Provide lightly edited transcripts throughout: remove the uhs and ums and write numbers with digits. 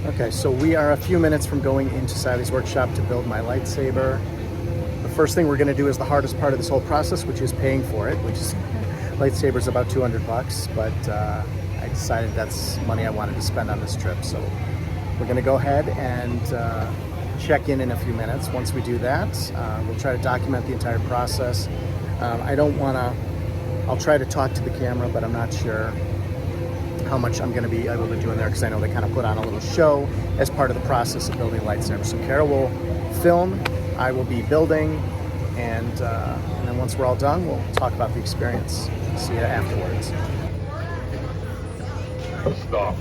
Okay, so we are a few minutes from going into Savi's workshop to build my lightsaber. The first thing we're going to do is the hardest part of this whole process, which is paying for it, which is lightsaber's about 200 bucks, but I decided that's money I wanted to spend on this trip. So we're going to go ahead and check in a few minutes. Once we do that, we'll try to document the entire process. I'll try to talk to the camera, but I'm not sure how much I'm going to be able to do in there because I know they kind of put on a little show as part of the process of building lightsaber. So Carol will film, I will be building, and then once we're all done, we'll talk about the experience. See you afterwards. Stop.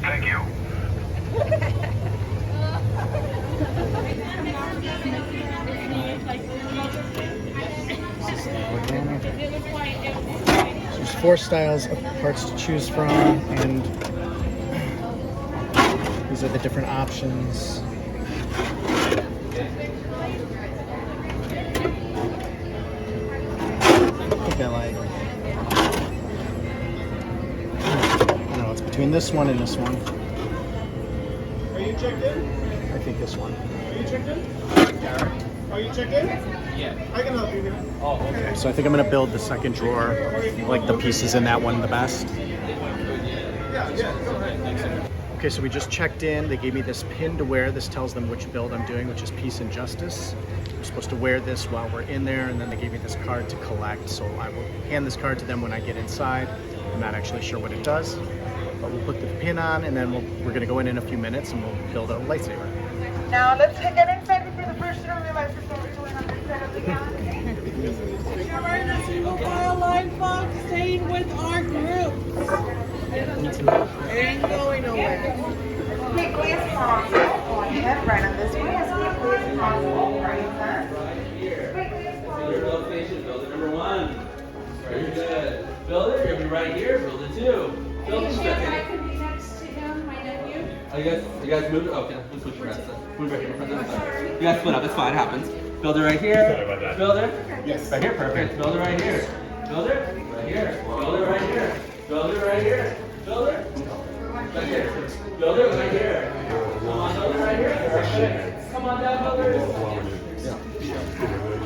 Thank you. There's 4 styles of parts to choose from, and these are the different options. I think I don't know, it's between this one and this one. Are you checked in? I think this one. Are you checked in? Are you checked in? Yeah. I can help you here. Oh, okay. So I think I'm going to build the second drawer, like the pieces in that one the best. Okay, so we just checked in. They gave me this pin to wear. This tells them which build I'm doing, which is Peace and Justice. I'm supposed to wear this while we're in there, and then they gave me this card to collect. So I will hand this card to them when I get inside. I'm not actually sure what it does, but we'll put the pin on, and then we're going to go in a few minutes, and we'll build a lightsaber. Now let's get inside before the first room realizes what we're doing on this side of the galaxy. We're in a single file line, folks, staying with our groups. Ain't going nowhere. As quickly as possible. Go ahead, right on this way. As quickly as possible. Right inside. As quickly as possible. Build station, builder number 1. Very good. Builder, you're gonna be right here. Builder 2. Builder second. I could be next to him, my nephew. Oh, you guys moved? Oh, okay, let's switch your rest. Move right here. You guys split up. It's fine. It happens. Builder right here. Sorry about that. Builder. Yes. Right here. Perfect. Builder right here. Builder. Right here. Builder right here. Builder right here. Builder. Right here. Builder right here. Come on, builder right here. Perfect. Come on down, builders.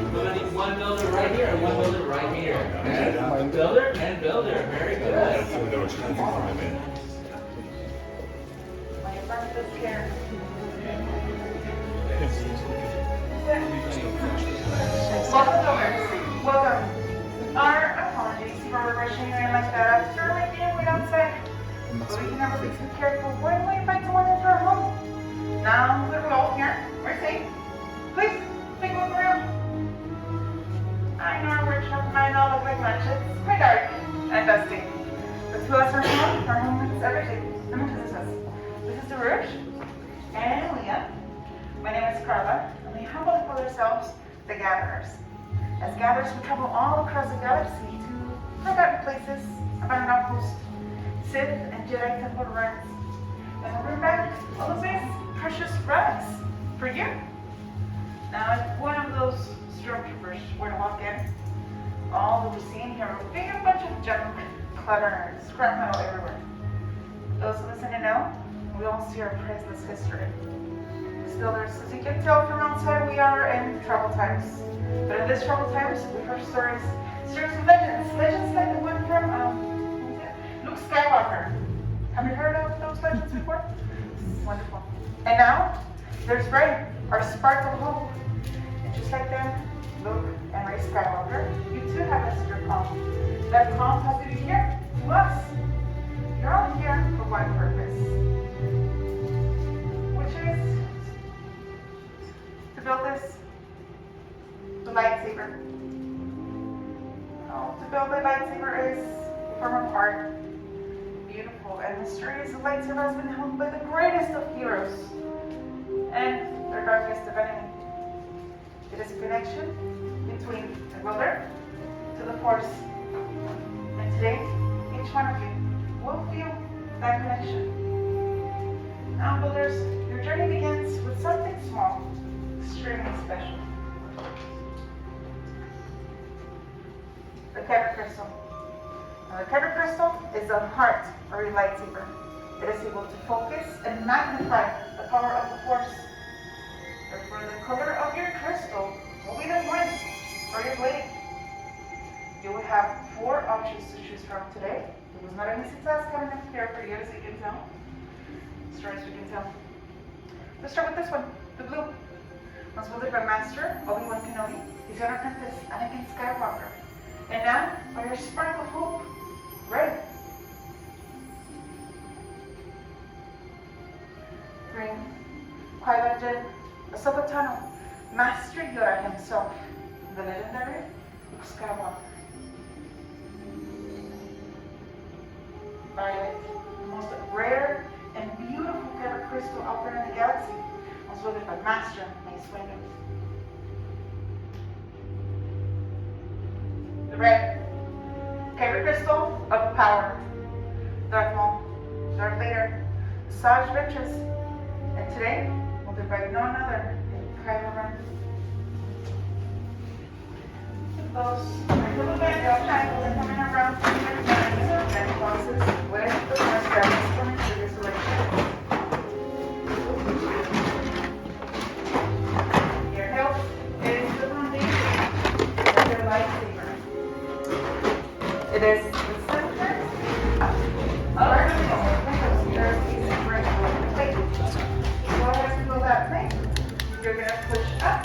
We're gonna need one builder right here and one builder right here. Okay? Builder and builder. Very good. My front is here. Welcome, builders. Welcome. Our apologies for rushing you in like that after like being way outside. But we can never be too careful when we invite someone into our home. Now that we're all here, we're safe. Please, take a look around. I know our workshop might not look like much. It's quite dark and dusty. But to us, our home is everything. Let me introduce us. This is Darush and Leah. My name is Carla, and we humbly call ourselves the Gatherers. As gatherers, we travel all across the galaxy to forgotten places, abandoned outposts, Sith and Jedi temple ruins, and we bring back all of these precious relics for you. Now, if one of those stormtroopers were to walk in, all that we're seeing here would be a bunch of junk, clutter, and scrap metal everywhere. Those of us in the know, we all see our priceless history. As builders, as you can tell from outside, we are in troubled times. But in these troubled times, we've heard stories of legends like the one from Luke Skywalker. Have you heard of those legends before? Wonderful. And now, there's Rey, our spark of hope. And just like them, Luke and Rey Skywalker, you too have a secret call. That call has to be here to us. You're all here for one purpose, which is to build the lightsaber. Oh, to build a lightsaber is a form of art, beautiful and mysterious. The lightsaber has been held by the greatest of heroes and their darkest of enemies. It is a connection between the builder to the Force. And today, each one of you will feel that connection. Now, builders, your journey begins with something small, extremely special. Kyber crystal. Now, the Kyber crystal is the heart of your lightsaber. It is able to focus and magnify the power of the Force. Therefore, the color of your crystal will be the one for your blade. You will have 4 options to choose from today. It was not an easy task coming up here for you, as you can tell. As far as we can tell. Let's start with this one, the blue. Was wielded by Master Obi-Wan Kenobi, his young apprentice Anakin Skywalker. And now, for your spark of hope, red. Green. Qui-Gon Jinn, Ahsoka Tano, Master Yoda himself, the legendary Luke Skywalker. Violet, the most rare and beautiful Kyber crystal out there in the galaxy, was wielded by Master Mace Windu. The red, Kyber crystal of power, Darth Maul, Darth Vader, Asajj Ventress, and today, wielded by none other than Kyber Ren. Those little band titles are coming around from different band boxes with the first guidance coming to your selection. Your health is the foundation of your lightsaber. It is the center of our plate. Go ahead and pull that plate. You're going to push up.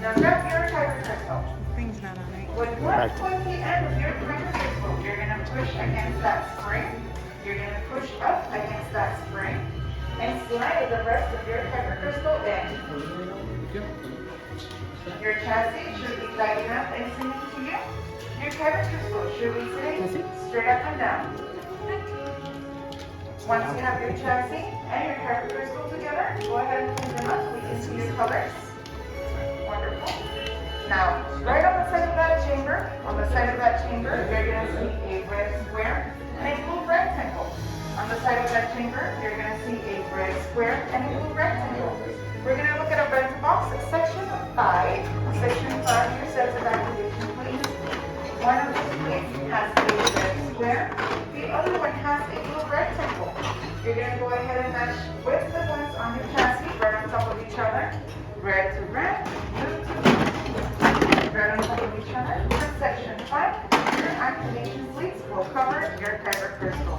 Now grab your Kyber crystal. Thing's not on it. With one pointy end of your Kyber crystal, you're going to push against that spring. You're going to push up against that spring and slide the rest of your Kyber crystal in. Your chassis should be lighting up and singing to you. Your Kyber crystal should be sitting straight up and down. Once you have your chassis and your Kyber crystal together, go ahead and clean them up. We can see your colors. Wonderful. Now, right on the side of that chamber, you're going to see a red square and a blue rectangle. On the side of that chamber, you're going to see a red square and a blue rectangle. We're going to look at a bento box, section 5. Section 5 here says of activation, please. One of those plates has a red square. The other one has a blue rectangle. You're going to go ahead and match with the ones on your chassis, right on top of each other. Red to red, blue to blue. Right on top of each other. For section 5, your activation pleats will cover your Kyber crystal.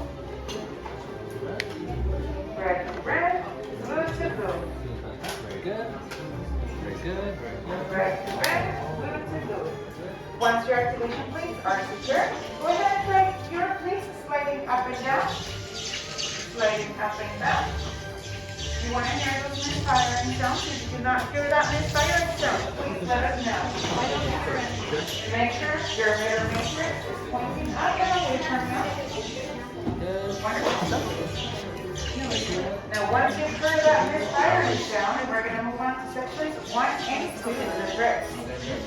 Red to red, blue to blue. Very good. Very good. Very good. Red to red, blue to blue. Once your activation pleats are secure, go ahead and try your pleats sliding up and down. Sliding up and down. You want to hear those misfiring sounds? If you do not hear that misfiring sound, please let us know. Make sure your mirror matrix is pointing up and away from you. Wonderful. Now once you've heard that misfiring sound, we're going to move on to sections 1 and 2, the grips.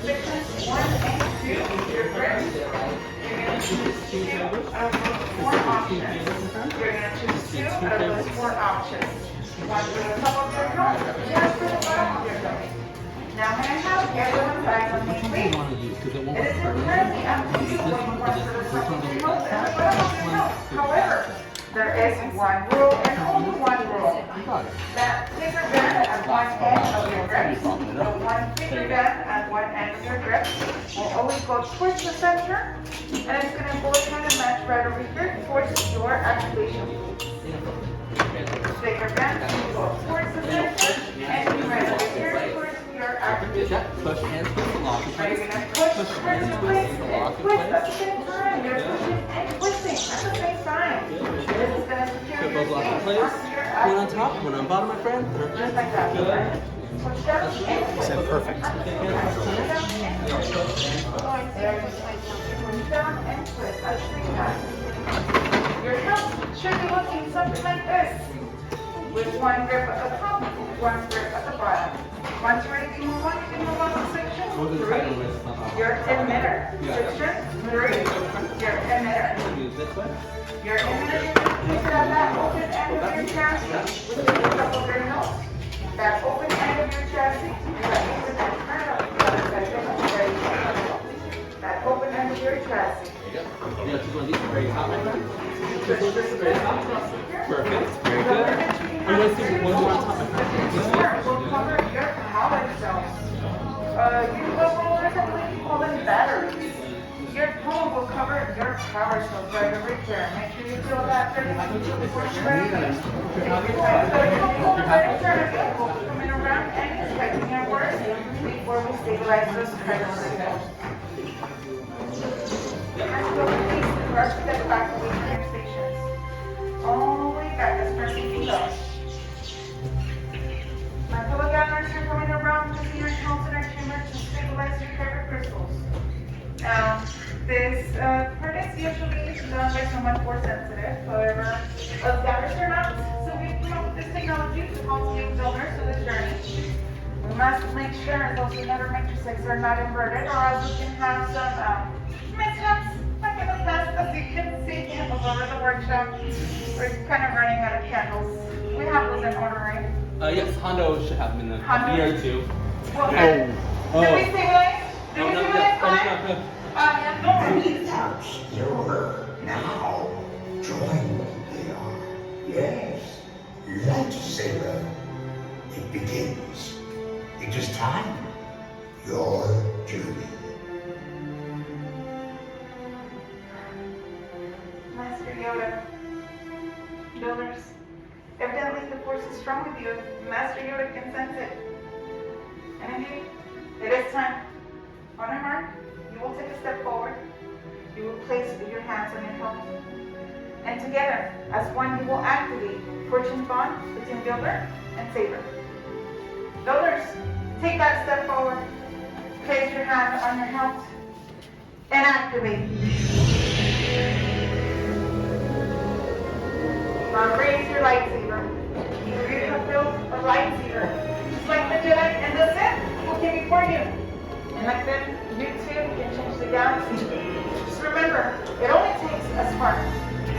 Sections 1 and 2, your grips. You're going to choose 2 out of those 4 options. You're going to choose 2 out of those 4 options. One for the top of your nose, one for the bottom of your nose. Now may I have everyone's eyes on me, please? It is inherently unfeasible when you want for the top of your nose and the bottom of your nose. However, there is one rule and only one rule. That finger band at one end of your grips, the one finger band at one end of your grips will always go towards the center, and it's going to go kind of match right over here towards your activation. Finger band will go towards the center, and right over here towards your activation. Push and twist the lock. Are you going to push, turn, twist, and twist at the same time? You're pushing and twisting at the same time. This is going to secure your Both lock in face place. onto your One on activation. top, one on bottom, my friend. Just like that. Push down and twist. Said perfect. Push down and twist at the same time. Your hips should be looking something like this. With one grip at the top, one grip at the bottom. Once you're ready to move on, you can move on to section 3. Your emitter. Section 3. Your emitter. Your emitter, you can have that open end of your chassis with the top of your nose. That open end of your chassis, you have to turn up the other side of your nose. That open end of your chassis. choose one of these. Very top, my friend. Very top. Perfect. Very good. And let's do one more on top, my friend. Sure, we'll cover your palette cells. You rollers, I believe you call them batteries. Your phone will cover your power cells right over here. Make sure you feel that very much before you ready. Coming around and inspecting your work before we stabilize those crystals. And so please rush to get back away from your stations. All the way back as far as you can go. My fellow gatherers are coming around to see your shells in our chamber to stabilize your Kyber crystals. Now, this part is usually done by someone more sensitive. However, us gatherers are not, so we come up with this technology to help you builders through the journey. We must make sure those emitter matrices are not inverted, or else we can have some mishaps like in the past, as you can see over the workshop. We're kind of running out of candles. We have those in order, right? Yes, Hondo should have them in a year or two. Well, Oh. did we stabilize? Did we No, stabilize? no. Silver, now, join the yes, Lightsaber. It begins. It is time. Your journey. Master Yoda. Builders. Evidently the force is strong with you. Master Yoda can sense it. And indeed, it is time. On your mark, you will take a step forward. You will place your hands on your hilt. And together, as one, you will activate fortune bond between Builder and Saber. Builders, take that step forward. Place your hand on your hilt and activate. Now raise your lightsaber. You have built a lightsaber, just like the Jedi and the Sith who came before you. And like that, you too can change the galaxy. Just remember, it only takes a spark.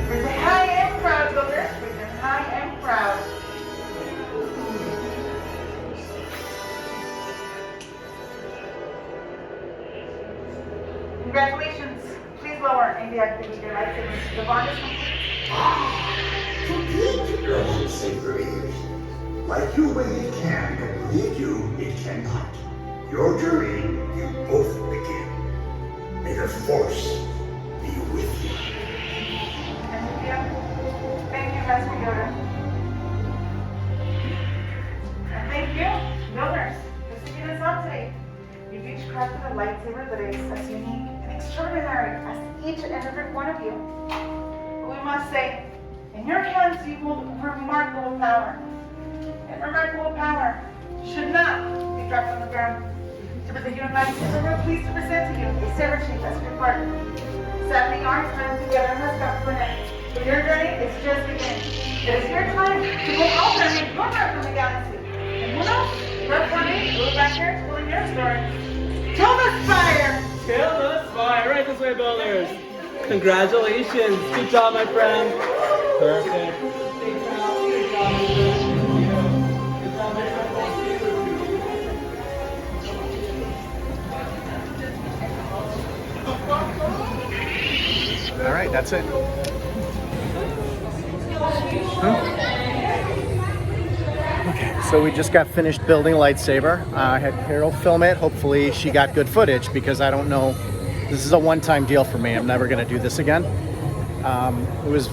Present high and proud, builders. Present high and proud. Congratulations. Please lower and deactivate your lightsaber. The bond is complete. Complete your lightsaber is. Like you when it can, complete you, it cannot. Your journey, you both begin. May the Force be with you. And with you. Thank you, Master Yoda. And thank you, builders, for sticking us out today. You've each crafted a lightsaber that is as unique and extraordinary as each and every one of you. But we must say, in your hands you hold remarkable power. And remarkable power should not be dropped on the ground. To present you a lightsaber, we're pleased to present to you a saber shape as your partner. Sadly, our time together has come to an end. But your journey is just beginning. It is your time to go out there and make your mark on the galaxy. And who knows? Perhaps one day you'll be back here telling your story. Till the spire! Kill the spire. Right this way, builders. Congratulations. Good job, my friend. Perfect. Good job. Good job, my friend. Good job, my friend. All right, that's it. Okay, so we just got finished building a lightsaber. I had Carol film it. Hopefully she got good footage because I don't know. This is a one-time deal for me. I'm never going to do this again. It was a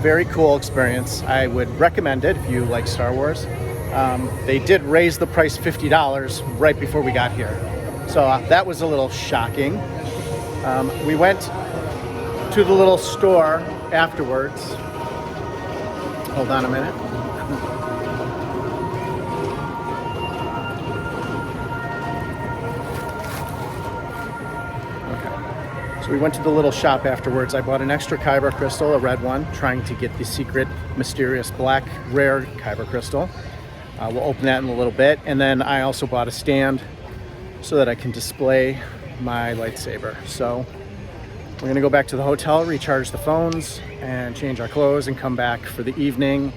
very cool experience. I would recommend it if you like Star Wars. They did raise the price $50 right before we got here. So that was a little shocking. We went to the little store afterwards. Hold on a minute. Okay. So we went to the little shop afterwards. I bought an extra Kyber crystal, a red one, trying to get the secret, mysterious, black, rare Kyber crystal. We'll open that in a little bit. And then I also bought a stand so that I can display my lightsaber. So we're gonna go back to the hotel, recharge the phones, and change our clothes and come back for the evening.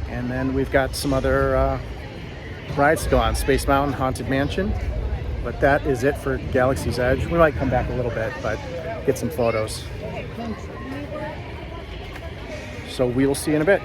And then we've got some other rides to go on, Space Mountain, Haunted Mansion. But that is it for Galaxy's Edge. We might come back a little bit, but get some photos. So we will see you in a bit.